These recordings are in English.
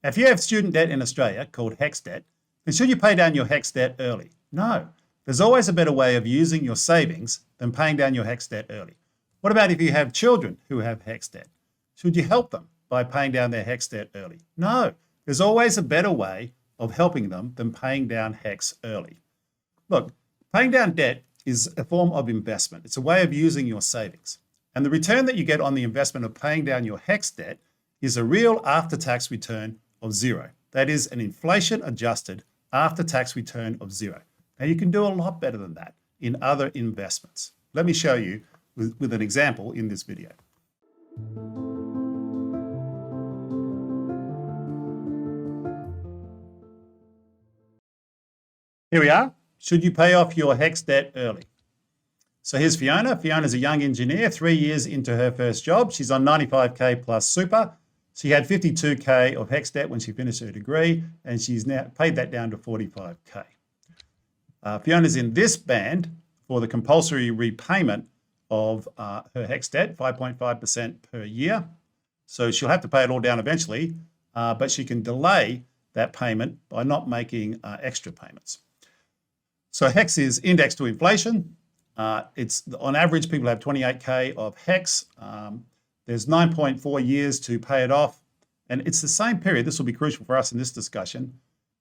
If you have student debt in Australia called HECS debt, then should you pay down your HECS debt early? No. There's always a better way of using your savings than paying down your HECS debt early. What about if you have children who have HECS debt? Should you help them by paying down their HECS debt early? No. There's always a better way of helping them than paying down HECS early. Look, paying down debt is a form of investment. It's a way of using your savings. And the return that you get on the investment of paying down your HECS debt is a real after-tax return of zero. That is an inflation-adjusted after-tax return of zero. Now, you can do a lot better than that in other investments. Let me show you with an example in this video. Here we are. Should you pay off your HECS debt early? So here's Fiona. Fiona's a young engineer, 3 years into her first job. She's on 95K plus super. She had 52K of HECS debt when she finished her degree, and she's now paid that down to 45K. Fiona's in this band for the compulsory repayment of her HECS debt, 5.5% per year. So she'll have to pay it all down eventually, but she can delay that payment by not making extra payments. So HECS is indexed to inflation. It's on average, people have 28K of HECS. There's 9.4 years to pay it off. And it's the same period, this will be crucial for us in this discussion.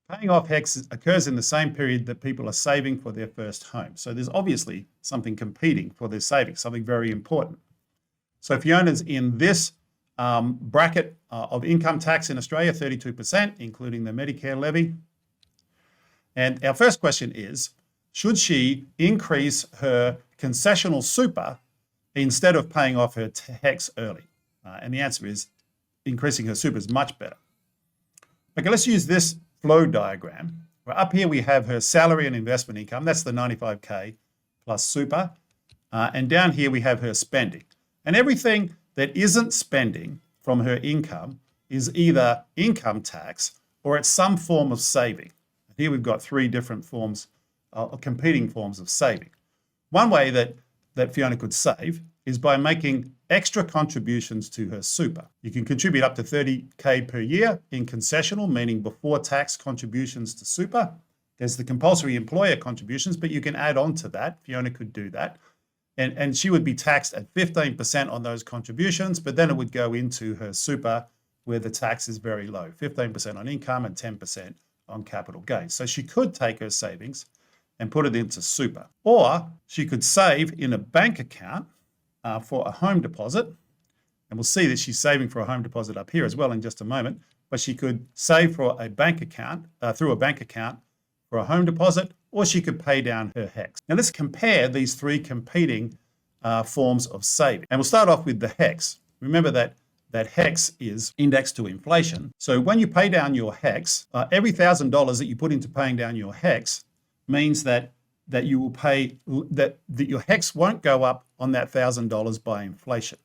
Paying off HECS occurs in the same period that people are saving for their first home. So there's obviously something competing for their savings, something very important. So Fiona's in this bracket of income tax in Australia, 32%, including the Medicare levy. And our first question is, should she increase her concessional super instead of paying off her HECS early? And the answer is increasing her super is much better. Okay, let's use this flow diagram. Where up here we have her salary and investment income. That's the 95K plus super. And down here we have her spending. And everything that isn't spending from her income is either income tax or it's some form of saving. Here we've got three different forms, competing forms of saving. One way that Fiona could save is by making extra contributions to her super. You can contribute up to 30K per year in concessional, meaning before tax contributions to super. There's the compulsory employer contributions, but you can add on to that. Fiona could do that. And she would be taxed at 15% on those contributions, but then it would go into her super where the tax is very low, 15% on income and 10% on capital gains. So she could take her savings and put it into super. Or she could save in a bank account for a home deposit. And we'll see that she's saving for a home deposit up here as well in just a moment. But she could save for a bank account, through a bank account for a home deposit, or she could pay down her HECS. Now let's compare these three competing forms of saving. And we'll start off with the HECS. Remember that HECS is indexed to inflation. So when you pay down your HECS, every $1,000 that you put into paying down your HECS means that you will pay, that your HECS won't go up on that $1,000 by inflation.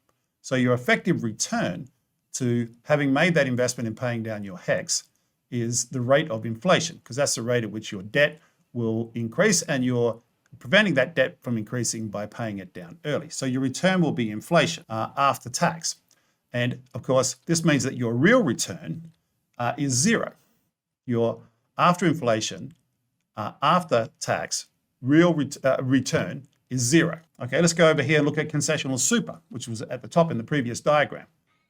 So your effective return to having made that investment in paying down your HECS is the rate of inflation, because that's the rate at which your debt will increase, and you're preventing that debt from increasing by paying it down early. So your return will be inflation after tax. And of course, this means that your real return is zero. Your after inflation, after tax, real return is zero. Okay, let's go over here and look at concessional super, which was at the top in the previous diagram.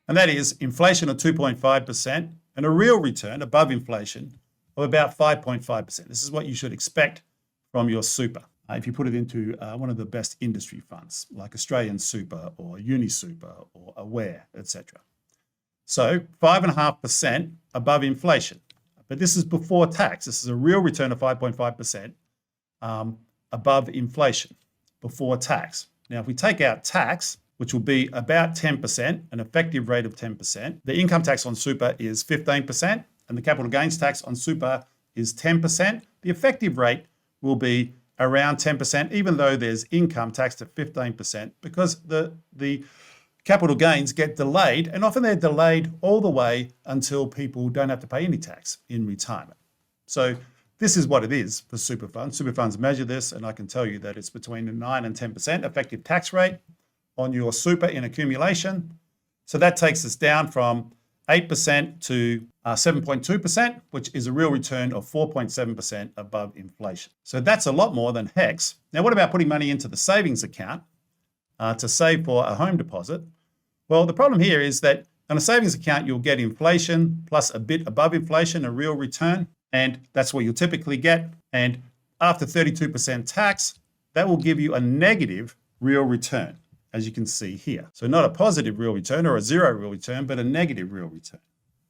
And that is inflation of 2.5% and a real return above inflation of about 5.5%. This is what you should expect from your super if you put it into one of the best industry funds like Australian Super or UniSuper or Aware, etc. So 5.5% above inflation. But this is before tax. This is a real return of 5.5% above inflation before tax. Now, if we take out tax, which will be about 10%, an effective rate of 10%, the income tax on super is 15%, and the capital gains tax on super is 10%. The effective rate will be around 10%, even though there's income tax at 15%, because the capital gains get delayed, and often they're delayed all the way until people don't have to pay any tax in retirement. So this is what it is for super funds. Super funds measure this, and I can tell you that it's between a 9 and 10% effective tax rate on your super in accumulation. So that takes us down from 8% to 7.2%, which is a real return of 4.7% above inflation. So that's a lot more than HECS. Now, what about putting money into the savings account to save for a home deposit? Well, the problem here is that on a savings account, you'll get inflation plus a bit above inflation, a real return, and that's what you'll typically get. And after 32% tax, that will give you a negative real return, as you can see here. So not a positive real return or a zero real return, but a negative real return.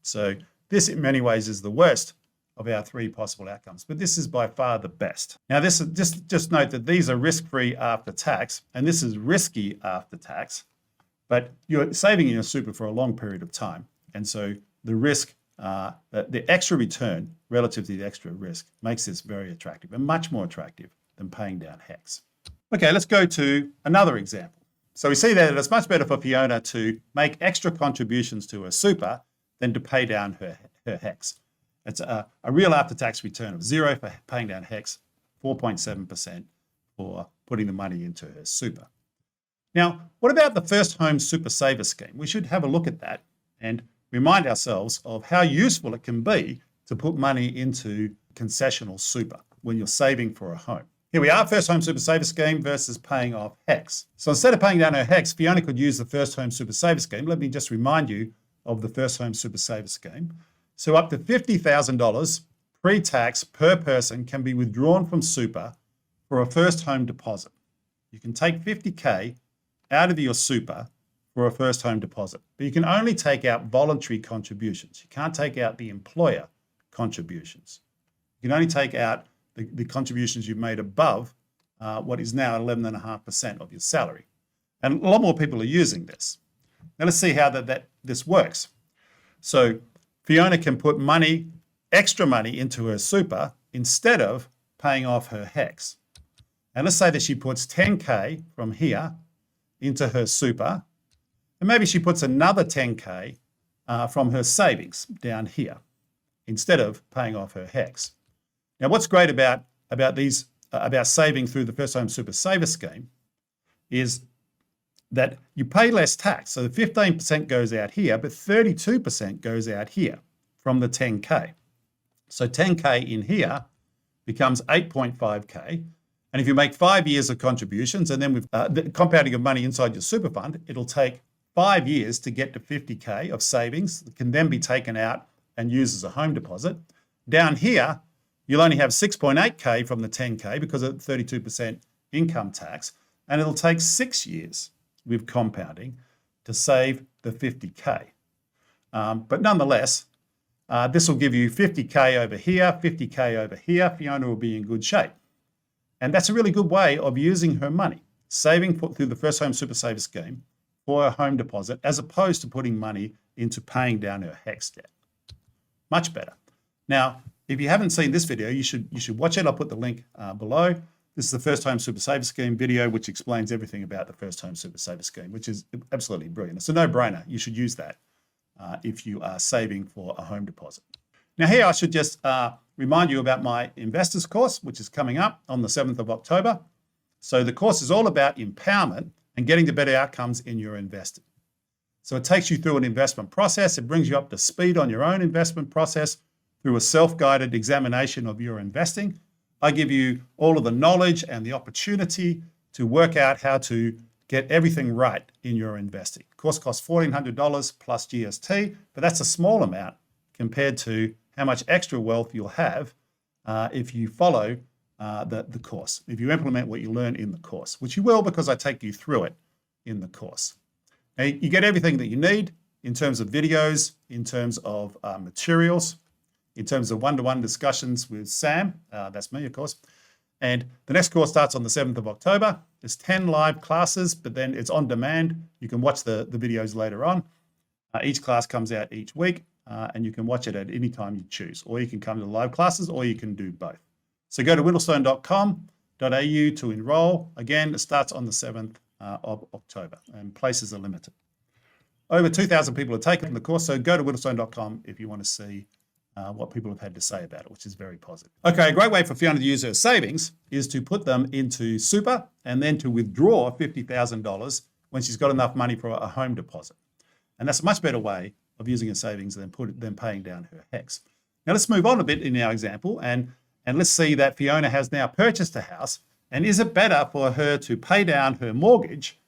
So this in many ways is the worst of our three possible outcomes, but this is by far the best. Now this is just note that these are risk-free after tax, and this is risky after tax, but you're saving in your super for a long period of time. And so the risk, the extra return relative to the extra risk makes this very attractive and much more attractive than paying down HECS. Okay, let's go to another example. So we see that it's much better for Fiona to make extra contributions to her super than to pay down her HECS. It's a real after-tax return of 0 for paying down HECS, 4.7% for putting the money into her super. Now, what about the First Home Super Saver Scheme? We should have a look at that and remind ourselves of how useful it can be to put money into concessional super when you're saving for a home. Here we are, First Home Super Saver Scheme versus paying off HECS. So instead of paying down her HECS, Fiona could use the First Home Super Saver Scheme. Let me just remind you of the First Home Super Saver Scheme. So up to $50,000 pre-tax per person can be withdrawn from super for a first home deposit. You can take $50K out of your super for a first home deposit, but you can only take out voluntary contributions. You can't take out the employer contributions. You can only take out the contributions you've made above what is now 11.5% of your salary. And a lot more people are using this. Now let's see how this works. So Fiona can put money, extra money into her super instead of paying off her HECS. And let's say that she puts 10K from here into her super, and maybe she puts another 10K from her savings down here instead of paying off her HECS. Now, what's great about saving through the First Home Super Saver Scheme is that you pay less tax. So the 15% goes out here, but 32% goes out here from the 10K. So 10K in here becomes 8.5K. And if you make 5 years of contributions, and then with the compounding of money inside your super fund, it'll take 5 years to get to 50K of savings that can then be taken out and used as a home deposit. Down here, you'll only have 6.8K from the 10K because of 32% income tax, and it'll take 6 years with compounding to save the 50K. But nonetheless, this will give you 50K over here, 50K over here. Fiona will be in good shape. And that's a really good way of using her money, saving through the First Home Super Saver Scheme for a home deposit, as opposed to putting money into paying down her HECS debt. Much better. Now, if you haven't seen this video, you should watch it. I'll put the link below. This is the First Home Super Saver Scheme video, which explains everything about the First Home Super Saver Scheme, which is absolutely brilliant. It's a no-brainer. You should use that if you are saving for a home deposit. Now here I should just remind you about my investors course, which is coming up on the 7th of October. So the course is all about empowerment and getting to better outcomes in your investing. So it takes you through an investment process. It brings you up to speed on your own investment process through a self-guided examination of your investing. I give you all of the knowledge and the opportunity to work out how to get everything right in your investing. The course costs $1,400 plus GST, but that's a small amount compared to how much extra wealth you'll have if you follow the course, if you implement what you learn in the course, which you will because I take you through it in the course. Now, you get everything that you need in terms of videos, in terms of materials, in terms of one-to-one discussions with Sam, that's me, of course. And the next course starts on the 7th of October. There's 10 live classes, but then it's on demand. You can watch the videos later on. Each class comes out each week, and you can watch it at any time you choose. Or you can come to the live classes, or you can do both. So go to whittlestone.com.au to enroll. Again, it starts on the 7th of October, and places are limited. Over 2,000 people have taken the course, so go to whittlestone.com if you want to see what people have had to say about it, which is very positive. Okay, a great way for Fiona to use her savings is to put them into super and then to withdraw $50,000 when she's got enough money for a home deposit. And that's a much better way of using her savings and then paying down her HECS. Now let's move on a bit in our example and let's see that Fiona has now purchased a house. And is it better for her to pay down her mortgage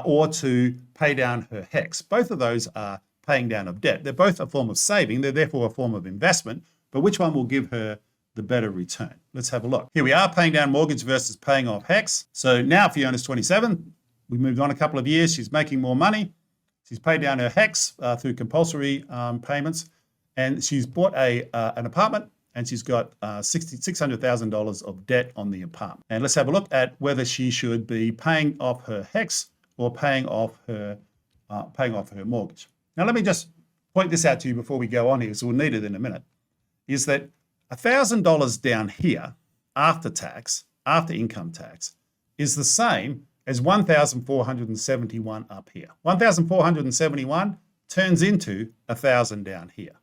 or to pay down her HECS? Both of those are paying down of debt. They're both a form of saving. They're therefore a form of investment. But which one will give her the better return? Let's have a look. Here we are, paying down mortgage versus paying off HECS. So now Fiona's 27. We moved on a couple of years. She's making more money. She's paid down her HECS through compulsory payments. And she's bought an apartment, and she's got $600,000 of debt on the apartment. And let's have a look at whether she should be paying off her HECS or paying off her mortgage. Now, let me just point this out to you before we go on here, so we'll need it in a minute, is that $1,000 down here after tax, after income tax, is the same as 1,471 up here. 1,471 turns into 1,000 down here.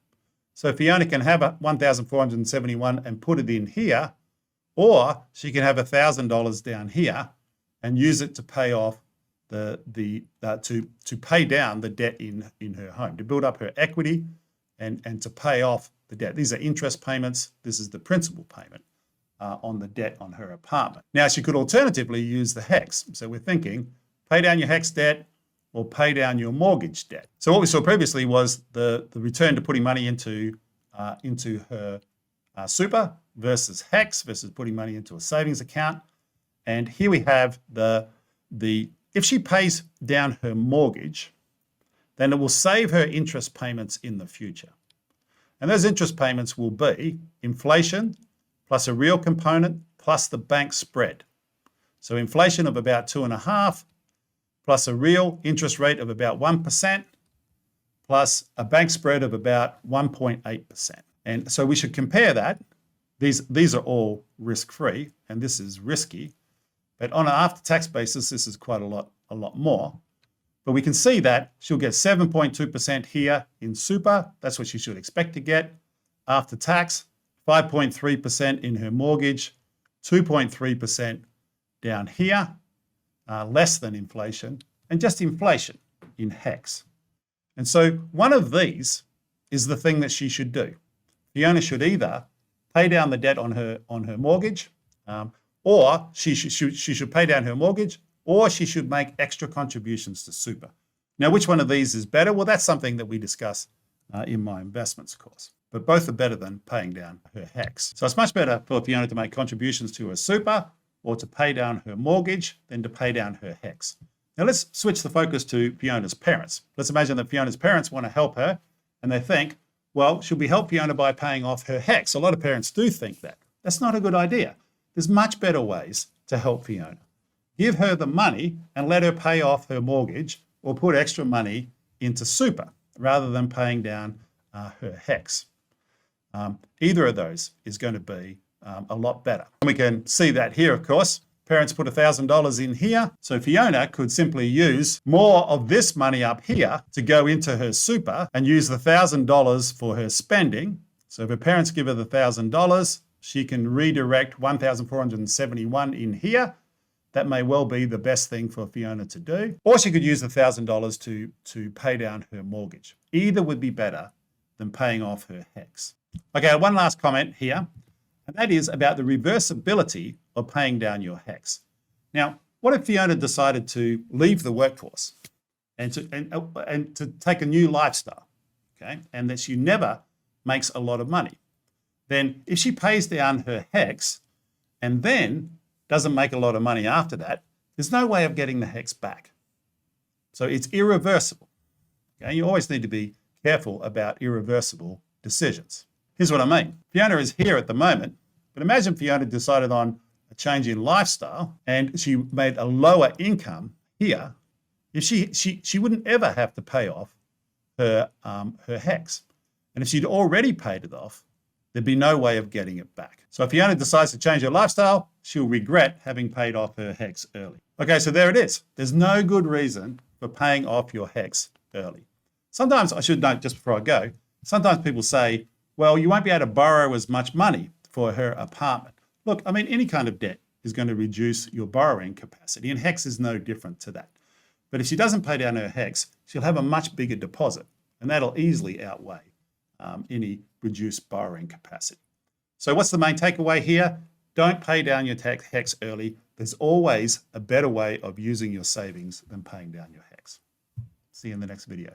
So Fiona can have a 1,471 and put it in here, or she can have $1,000 down here and use it to pay off to pay down the debt in her home, to build up her equity and to pay off the debt. These are interest payments. This is the principal payment on the debt on her apartment. Now, she could alternatively use the HECS. So we're thinking pay down your HECS debt or pay down your mortgage debt. So what we saw previously was the return to putting money into her super versus HECS versus putting money into a savings account. And here we have if she pays down her mortgage, then it will save her interest payments in the future. And those interest payments will be inflation plus a real component plus the bank spread. So inflation of about 2.5%, plus a real interest rate of about 1%, plus a bank spread of about 1.8%. And so we should compare that. These are all risk-free, and this is risky. But on an after-tax basis, this is quite a lot more. But we can see that she'll get 7.2% here in super. That's what she should expect to get. After tax, 5.3% in her mortgage, 2.3% down here, less than inflation, and just inflation in HECS. And so one of these is the thing that she should do. Fiona should either pay down the debt on her mortgage, or she should pay down her mortgage, or she should make extra contributions to super. Now, which one of these is better? Well, that's something that we discuss in my investments course. But both are better than paying down her HECS. So it's much better for Fiona to make contributions to her super or to pay down her mortgage than to pay down her HECS. Now let's switch the focus to Fiona's parents. Let's imagine that Fiona's parents want to help her and they think, well, should we help Fiona by paying off her HECS? A lot of parents do think that. That's not a good idea. There's much better ways to help Fiona. Give her the money and let her pay off her mortgage or put extra money into super rather than paying down her HECS. Either of those is going to be a lot better. And we can see that here, of course. Parents put $1,000 in here. So Fiona could simply use more of this money up here to go into her super and use the $1,000 for her spending. So if her parents give her the $1,000, she can redirect 1,471 in here. That may well be the best thing for Fiona to do. Or she could use the $1,000 to pay down her mortgage. Either would be better than paying off her HECS. Okay, one last comment here, and that is about the reversibility of paying down your HECS. Now, what if Fiona decided to leave the workforce and to take a new lifestyle, okay, and that she never makes a lot of money? Then if she pays down her HECS and then doesn't make a lot of money after that, there's no way of getting the HECS back. So it's irreversible. Okay? You always need to be careful about irreversible decisions. Here's what I mean. Fiona is here at the moment, but imagine Fiona decided on a change in lifestyle and she made a lower income here. If she wouldn't ever have to pay off her HECS. And if she'd already paid it off, there'd be no way of getting it back. So if Fiona decides to change her lifestyle, she'll regret having paid off her HECS early. Okay, so there it is. There's no good reason for paying off your HECS early. Sometimes, I should note just before I go, sometimes people say, well, you won't be able to borrow as much money for her apartment. Look, I mean, any kind of debt is going to reduce your borrowing capacity, and HECS is no different to that. But if she doesn't pay down her HECS, she'll have a much bigger deposit. And that'll easily outweigh any reduced borrowing capacity. So what's the main takeaway here? Don't pay down your HECS early. There's always a better way of using your savings than paying down your HECS. See you in the next video.